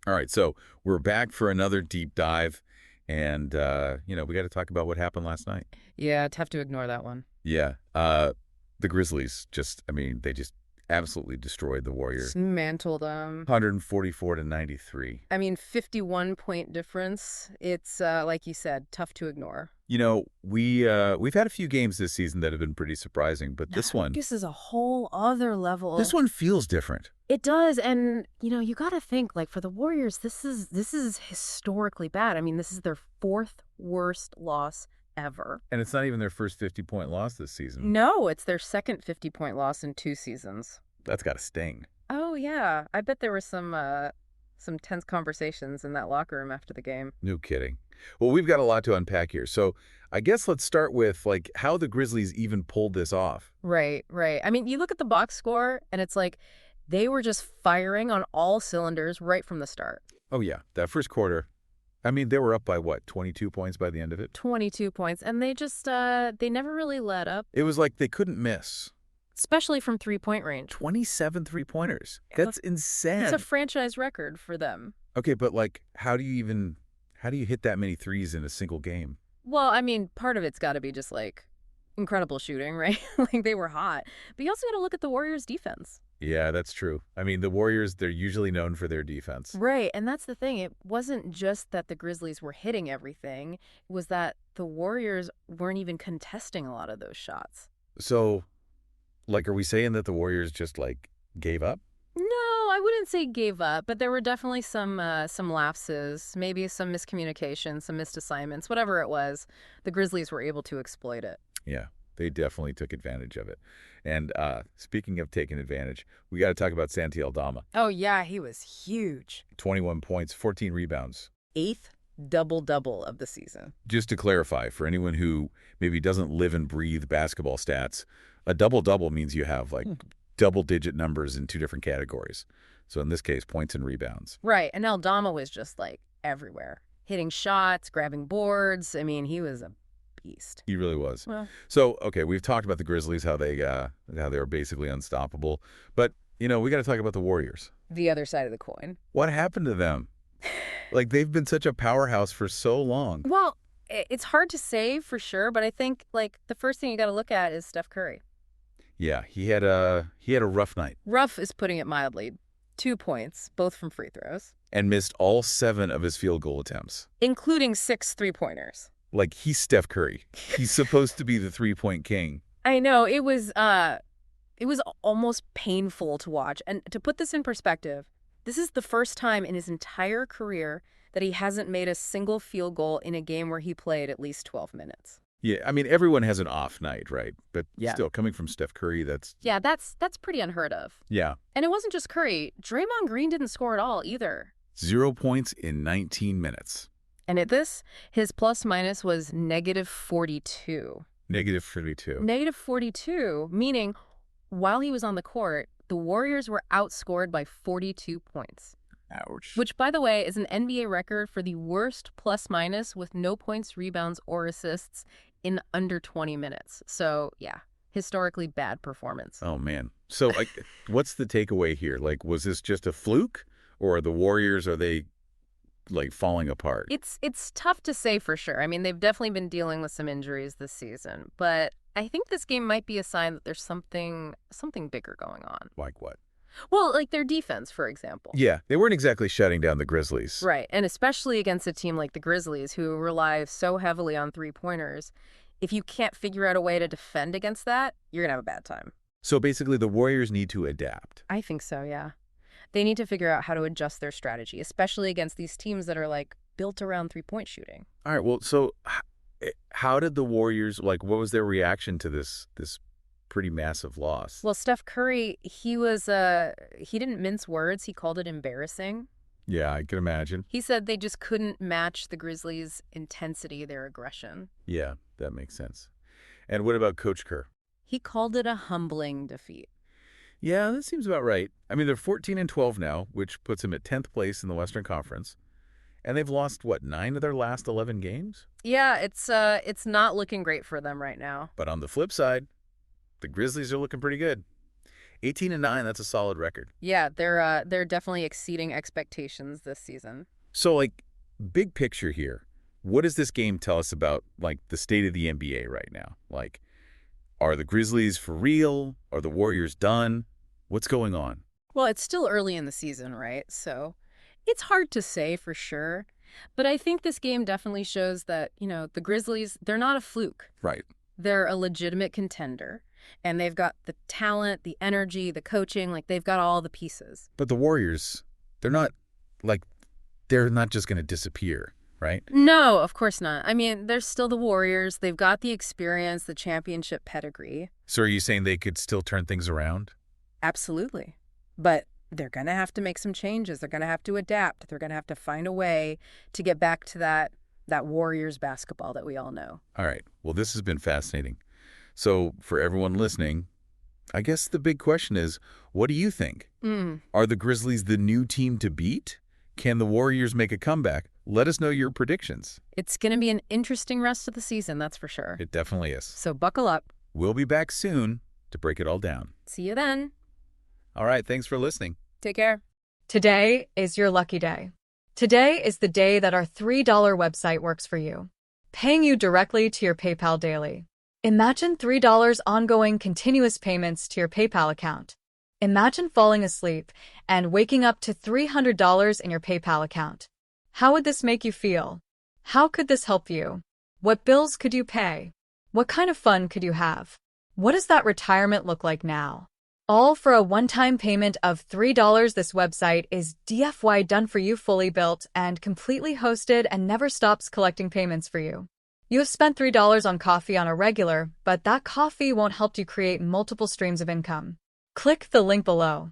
All right, so we're back for another deep dive, and we got to talk about what happened last night. Yeah, tough to ignore that one. Yeah, the Grizzlies they just absolutely destroyed the Warriors. Dismantled them. 144 to 93. I mean, 51-point difference. It's, like you said, tough to ignore. We've had a few games this season that have been pretty surprising, but This is a whole other level. this one feels different. It does, and you got to think, like, for the Warriors, this is historically bad. I mean, this is their fourth worst loss ever. And it's not even their first 50-point loss this season. No, it's their second 50-point loss in 2 seasons. That's got to sting. Oh yeah, I bet there were some tense conversations in that locker room after the game. No kidding. Well, we've got a lot to unpack here, so I guess let's start with how the Grizzlies even pulled this off. Right, right. I mean, you look at the box score, and it's like they were just firing on all cylinders right from the start. Oh yeah, that first quarter. I mean, they were up by what, 22 points by the end of it? 22 points, and they just they never really let up, It was like they couldn't miss. especially from 3-point range. 27 three-pointers. That's insane. It's a franchise record for them. Okay, but how do you hit that many threes in a single game? Well, I mean, part of it's got to be just like incredible shooting, right? Like they were hot. But you also got to look at the Warriors' defense. Yeah, that's true. I mean, the Warriors, they're usually known for their defense. Right, and that's the thing. It wasn't just that the Grizzlies were hitting everything. It was that the Warriors weren't even contesting a lot of those shots. So, are we saying that the Warriors just gave up? No, I wouldn't say gave up, but there were definitely some lapses, maybe some miscommunication, some missed assignments, whatever it was. The Grizzlies were able to exploit it. Yeah, they definitely took advantage of it. And speaking of taking advantage, we got to talk about Santi Aldama. Oh, yeah, he was huge. 21 points, 14 rebounds. 8th double-double of the season. Just to clarify, for anyone who maybe doesn't live and breathe basketball stats, a double-double means you have double-digit numbers in 2 different categories. So in this case, points and rebounds. Right, and Aldama was just everywhere. Hitting shots, grabbing boards. I mean, he was a beast. He really was. Well, So, okay, we've talked about the Grizzlies, how they were basically unstoppable. But, we got to talk about the Warriors. the other side of the coin. What happened to them? They've been such a powerhouse for so long. Well, it's hard to say for sure, but I think the first thing you got to look at is Steph Curry. Yeah, he had a rough night Rough is putting it mildly. 2 points, both from free throws, and missed all 7 of his field goal attempts. including 6 3-pointers. He's Steph Curry. He's supposed to be the three-point king. I know, it was almost painful to watch. And to put this in perspective, this is the first time in his entire career that he hasn't made a single field goal in a game where he played at least 12 minutes. Yeah, I mean, everyone has an off night, right? But Yeah. still, coming from Steph Curry, Yeah, that's pretty unheard of. yeah. And it wasn't just Curry. Draymond Green didn't score at all either. 0 points in 19 minutes. And at this, his plus-minus was -42. -32. -42, meaning while he was on the court, the Warriors were outscored by 42 points. Ouch. Which, by the way, is an NBA record for the worst plus-minus with no points, rebounds, or assists in under 20 minutes. So, yeah, historically bad performance. Oh, man. So, what's the takeaway here? Was this just a fluke? Or are the Warriors, are they, falling apart? It's tough to say for sure. I mean, they've definitely been dealing with some injuries this season. But I think this game might be a sign that there's something bigger going on. Like what? Well, their defense, for example. Yeah, they weren't exactly shutting down the Grizzlies. Right, and especially against a team like the Grizzlies, who rely so heavily on 3-pointers. If you can't figure out a way to defend against that, you're going to have a bad time. So basically, the Warriors need to adapt. I think so, yeah. They need to figure out how to adjust their strategy, especially against these teams that are, built around 3-point shooting. All right, well, so how did the Warriors, what was their reaction to this pretty massive loss? Well, Steph Curry, he didn't mince words. He called it embarrassing. Yeah, I can imagine. He said they just couldn't match the Grizzlies' intensity, their aggression. Yeah, that makes sense. And what about Coach Kerr? He called it a humbling defeat. Yeah, that seems about right. I mean, they're 14-12 now, which puts them at 10th place in the Western Conference. And they've lost, 9 of their last 11 games? Yeah, it's not looking great for them right now. But on the flip side, the Grizzlies are looking pretty good. 18-9, that's a solid record. Yeah, they're definitely exceeding expectations this season. So, like, big picture here, what does this game tell us about, like, the state of the NBA right now? Like, are the Grizzlies for real? Are the Warriors done? What's going on? Well, it's still early in the season, right? So it's hard to say for sure. But I think this game definitely shows that, the Grizzlies, they're not a fluke. Right. They're a legitimate contender. And they've got the talent, the energy, the coaching, like they've got all the pieces. But the Warriors, they're not, like, they're not just going to disappear, right? No, of course not. I mean, they're still the Warriors. They've got the experience, the championship pedigree. So are you saying they could still turn things around? Absolutely. But they're going to have to make some changes. They're going to have to adapt. They're going to have to find a way to get back to that Warriors basketball that we all know. All right. Well, this has been fascinating. So for everyone listening, I guess the big question is, what do you think? Are the Grizzlies the new team to beat? Can the Warriors make a comeback? Let us know your predictions. It's going to be an interesting rest of the season, that's for sure. It definitely is. So buckle up. We'll be back soon to break it all down. See you then. All right. Thanks for listening. Take care. Today is your lucky day. Today is the day that our $3 website works for you, paying you directly to your PayPal daily. Imagine $3 ongoing continuous payments to your PayPal account. Imagine falling asleep and waking up to $300 in your PayPal account. How would this make you feel? How could this help you? What bills could you pay? What kind of fun could you have? What does that retirement look like now? All for a one-time payment of $3. This website is DFY done for you, fully built and completely hosted, and never stops collecting payments for you. You have spent $3 on coffee on a regular, but that coffee won't help you create multiple streams of income. Click the link below.